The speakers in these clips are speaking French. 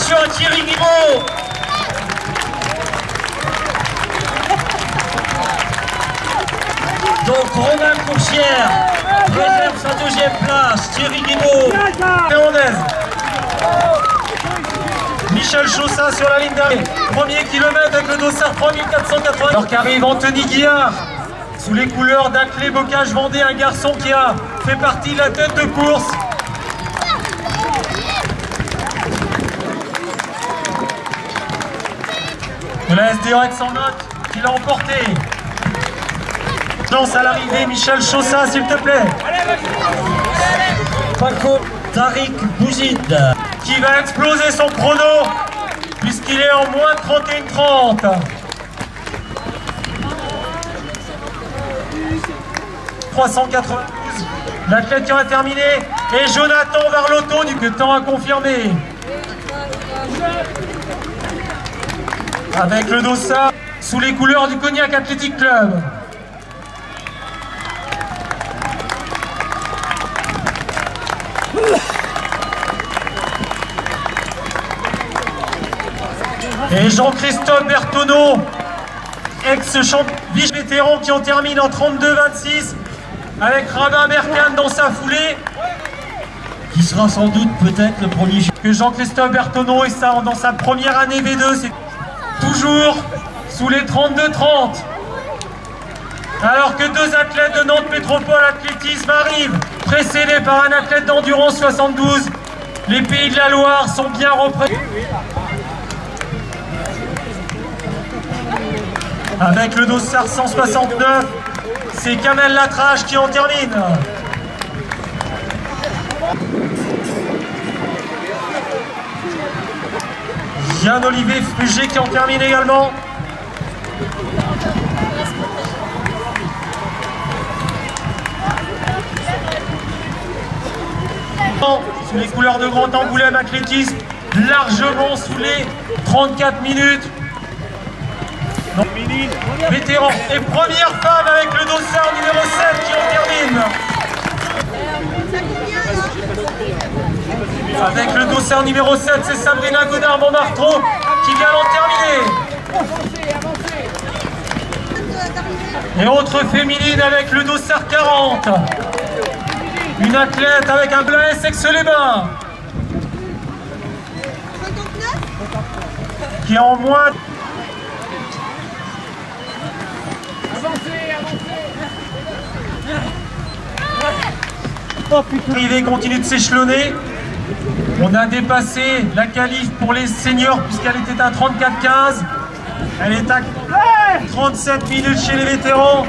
Attention à Thierry Guimau. Donc Romain Courchière réserve sa deuxième place. Thierry Guimau. Léondaise. Michel Chaussat sur la ligne d'arrivée. Premier kilomètre avec le dossard 3480. Alors qu'arrive Anthony Guillard. Sous les couleurs d'Aclé Bocage Vendée, un garçon qui a fait partie de la tête de course. De la SD Rex en note, qui l'a emporté. Lance à l'arrivée, Michel Chaussat, s'il te plaît. Paco Tariq Bouzid, Qui va exploser son chrono, puisqu'il est en moins 31,30. 392. L'athlète qui a terminé. Et Jonathan Varlotto, du temps à confirmer. Avec le dossard sous les couleurs du Cognac Athletic Club. Et Jean-Christophe Bertonneau, ex-vice-vétéran qui en termine en 32-26 avec Rabin Berkane dans sa foulée. qui sera sans doute peut-être le premier. Que Jean-Christophe Bertonneau est dans sa première année V2, c'est toujours sous les 32-30. Alors que deux athlètes de Nantes Métropole Athlétisme arrivent, précédés par un athlète d'endurance 72. Les Pays de la Loire sont bien représentés. Avec le dossard 169, c'est Kamel Latrache qui en termine. Yann-Olivier Fruget qui en termine également. Sous les couleurs de Grand Angoulême Athlétisme, largement sous les 34 minutes. Non. Vétéran et première femme avec le dossard numéro 7 qui en termine. Avec le dossard numéro 7, c'est Sabrina Godard-Montmartre qui vient d'en terminer. Et autre féminine avec le dossard 40. Une athlète avec un bleu Aix-les-Bains. Qui est en moins. L'arrivée continue de s'échelonner. On a dépassé la qualif pour les seniors puisqu'elle était à 34,15. Elle est à 37 minutes chez les vétérans.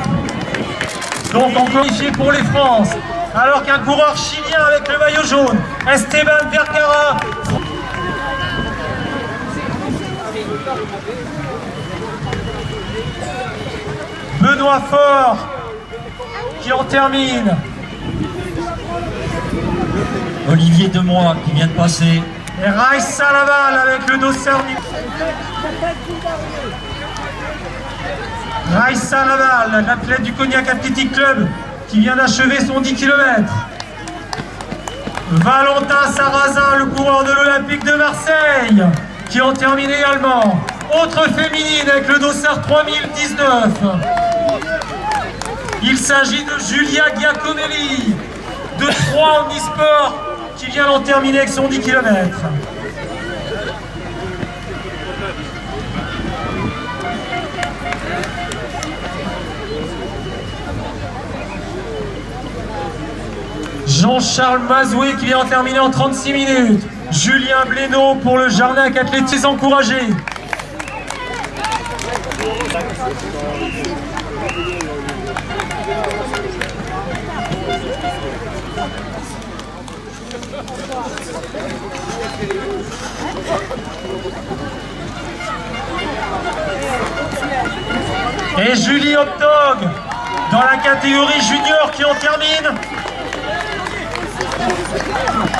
Donc on qualifié pour les France. Alors qu'un coureur chilien avec le maillot jaune, Esteban Vergara. Benoît Faure qui en termine. Olivier Demoy qui vient de passer. Et Raissa Laval avec le dossard. Raissa Laval, l'athlète du Cognac Athletic Club qui vient d'achever son 10 km. Valentin Sarrazin, le coureur de l'Olympique de Marseille, qui en termine également. Autre féminine avec le dossard 3019. Il s'agit de Julia Giacomelli, de Troyes Omnisport, qui vient d'en terminer avec son 10 km. Jean-Charles Mazoué qui vient en terminer en 36 minutes. Julien Blénaud pour le Jarnac Athlétisme encouragé. Et Julie Optog dans la catégorie junior qui en termine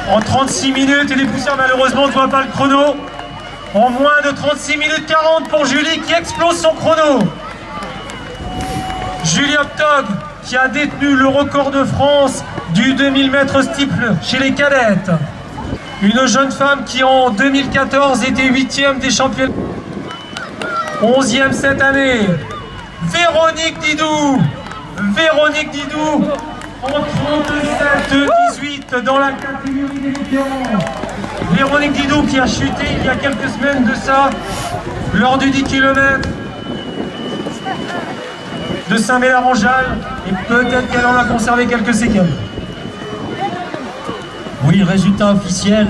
en 36 minutes et les poussières malheureusement ne voient pas le chrono. En moins de 36 minutes 40 pour Julie qui explose son chrono. Julie Optog qui a détenu le record de France du 2000 mètres steeple chez les cadettes. Une jeune femme qui en 2014 était 8e des championnats. 11e cette année. Véronique Didou. Véronique Didou en 37-18 dans la catégorie des vétérans. Véronique Didou qui a chuté il y a quelques semaines de ça lors du 10 km de Saint-Médard-en-Jalles et peut-être qu'elle en a conservé quelques séquelles. Oui, résultat officiel,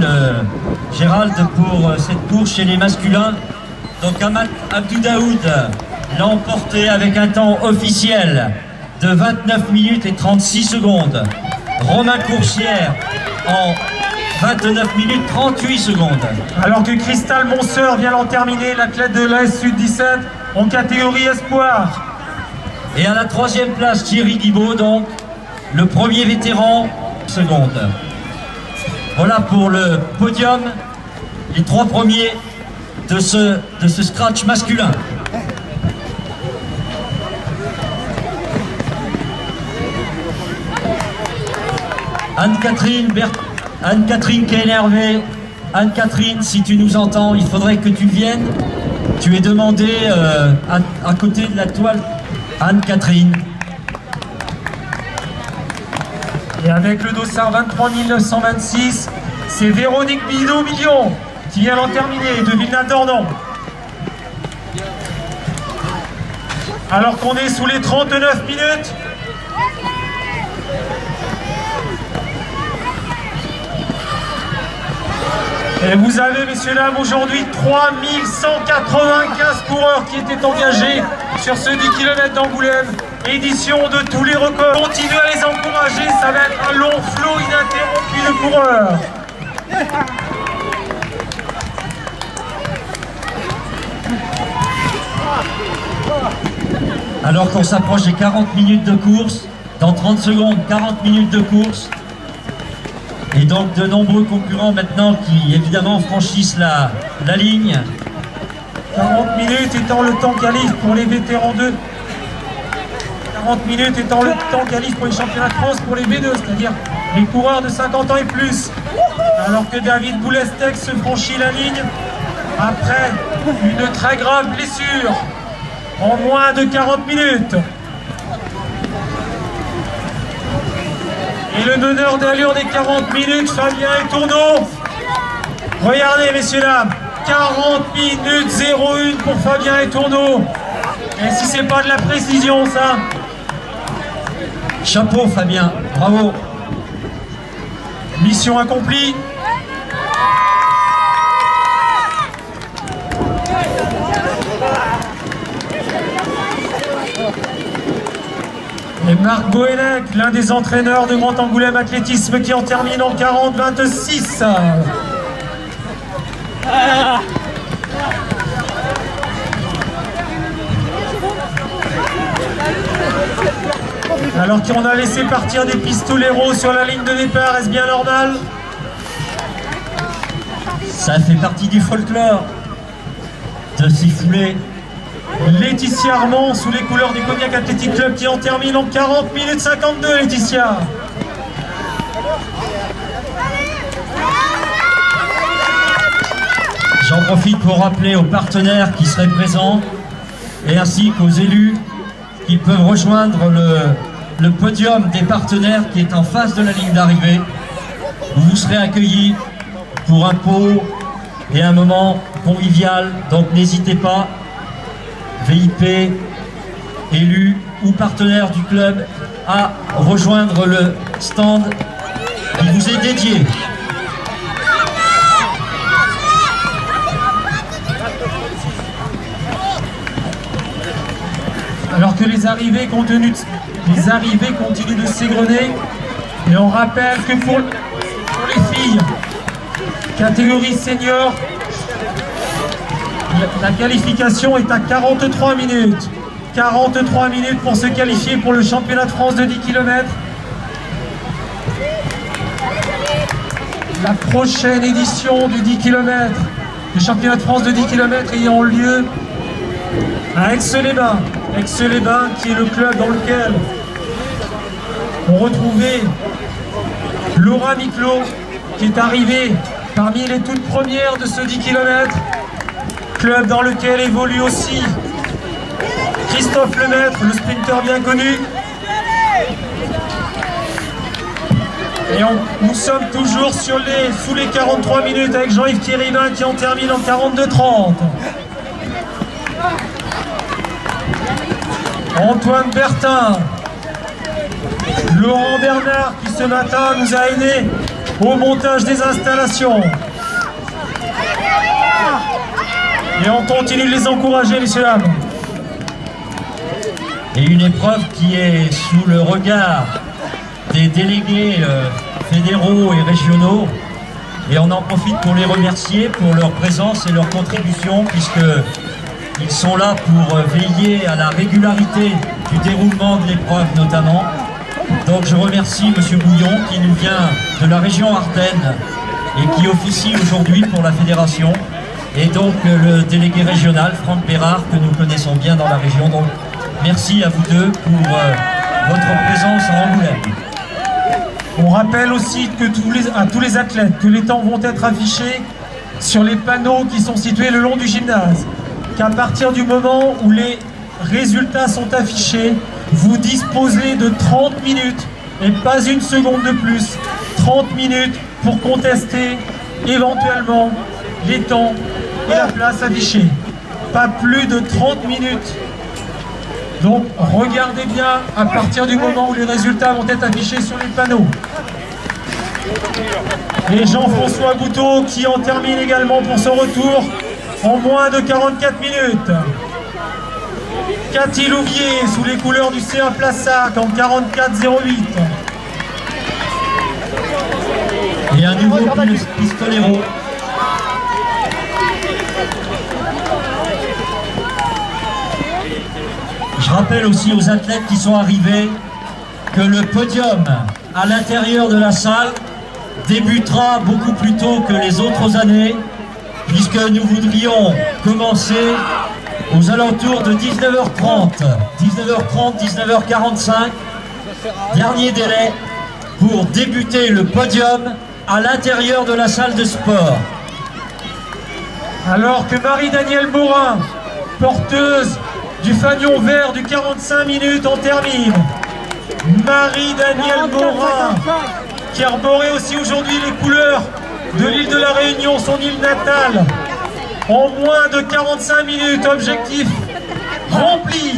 Gérald, pour cette course chez les masculins. Donc Ahmad Abdou Daoud l'a emporté avec un temps officiel de 29 minutes et 36 secondes. Romain Coursière en 29 minutes 38 secondes. Alors que Cristal Monseur vient l'en terminer, l'athlète de l'AS Sud 17 en catégorie espoir. Et à la 3e place, Thierry Guibaud, donc le premier vétéran, seconde. Voilà pour le podium, les 3 premiers de ce scratch masculin. Anne-Catherine qui est énervée. Anne-Catherine, si tu nous entends, il faudrait que tu viennes. Tu es demandée à côté de la toile. Anne-Catherine. Et avec le dossard 23 926, c'est Véronique Bidot-Million qui vient l'en terminer de Villeneuve-d'Ornon. Alors qu'on est sous les 39 minutes. Et vous avez, messieurs, dames, aujourd'hui 3195 coureurs qui étaient engagés sur ce 10 km d'Angoulême. Édition de tous les records. Continuez à les encourager, ça va être un long flot ininterrompu de coureurs. Alors qu'on s'approche des 40 minutes de course, dans 30 secondes, 40 minutes de course. Et donc de nombreux concurrents maintenant qui évidemment franchissent la ligne. 40 minutes étant le temps qualif pour les vétérans 2. 40 minutes étant le temps qualif pour les championnats de France pour les B2, c'est-à-dire les coureurs de 50 ans et plus. Alors que David Boulestec se franchit la ligne après une très grave blessure en moins de 40 minutes. Et le meneur d'allure des 40 minutes, Fabien Etourneau. Regardez, messieurs, dames, 40 minutes 01 pour Fabien Etourneau. Et si c'est pas de la précision, ça. Chapeau Fabien, bravo. Mission accomplie. Et Marc Goélec, l'un des entraîneurs de Grand Angoulême Athlétisme, qui en termine en 40-26. Alors qu'on a laissé partir des pistoleros sur la ligne de départ, est-ce bien normal? Ça fait partie du folklore de siffler. Laetitia Armand sous les couleurs du Cognac Athletic Club qui en termine en 40 minutes 52, Laetitia. J'en profite pour rappeler aux partenaires qui seraient présents et ainsi qu'aux élus qui peuvent rejoindre le podium des partenaires qui est en face de la ligne d'arrivée, où vous serez accueillis pour un pot et un moment convivial. Donc n'hésitez pas, VIP, élus ou partenaires du club, à rejoindre le stand qui vous est dédié. Alors que les arrivées continuent de s'égrener, et on rappelle que pour les filles, catégorie senior, la qualification est à 43 minutes. 43 minutes pour se qualifier pour le championnat de France de 10 km. La prochaine édition du 10 km, du championnat de France de 10 km ayant lieu à Aix-les-Bains. Aix-les-Bains qui est le club dans lequel on retrouvait Laura Niclot qui est arrivée parmi les toutes premières de ce 10 km, club dans lequel évolue aussi Christophe Lemaître, le sprinter bien connu. Et nous sommes toujours sous les 43 minutes avec Jean-Yves Thierrivin qui en termine en 42-30. Antoine Bertin, Laurent Bernard qui ce matin nous a aidés au montage des installations. Et on continue de les encourager, messieurs dames. Et une épreuve qui est sous le regard des délégués fédéraux et régionaux. Et on en profite pour les remercier pour leur présence et leur contribution, puisqu'ils sont là pour veiller à la régularité du déroulement de l'épreuve notamment. Donc je remercie M. Bouillon qui nous vient de la région Ardennes et qui officie aujourd'hui pour la fédération. Et donc le délégué régional, Franck Bérard, que nous connaissons bien dans la région. Donc merci à vous deux pour votre présence à Angoulême. On rappelle aussi que à tous les athlètes que les temps vont être affichés sur les panneaux qui sont situés le long du gymnase. Qu'à partir du moment où les résultats sont affichés, vous disposez de 30 minutes et pas une seconde de plus. 30 minutes pour contester éventuellement les temps et la place affichée. Pas plus de 30 minutes. Donc regardez bien à partir du moment où les résultats vont être affichés sur les panneaux. Et Jean-François Bouteau qui en termine également pour son retour en moins de 44 minutes. Cathy Louvier sous les couleurs du CA Plassac en 44,08. Et un nouveau pistolero. Je rappelle aussi aux athlètes qui sont arrivés que le podium à l'intérieur de la salle débutera beaucoup plus tôt que les autres années, puisque nous voudrions commencer aux alentours de 19h30, 19h45, dernier délai pour débuter le podium à l'intérieur de la salle de sport. Alors que Marie-Danielle Morin, porteuse du fanion vert du 45 minutes, en termine. Marie-Danielle Morin, qui arborait aussi aujourd'hui les couleurs de l'île de la Réunion, son île natale, en moins de 45 minutes, objectif rempli.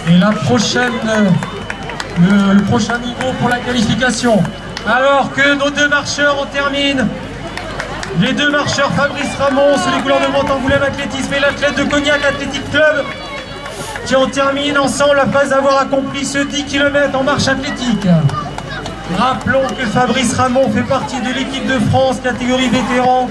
Et le prochain niveau pour la qualification. Alors que nos deux marcheurs en terminent, les deux marcheurs Fabrice Ramon sous les couleurs de Montangoulême Athlétisme et l'athlète de Cognac Athletic Club qui en terminent ensemble après avoir accompli ce 10 km en marche athlétique. Rappelons que Fabrice Ramon fait partie de l'équipe de France catégorie vétéran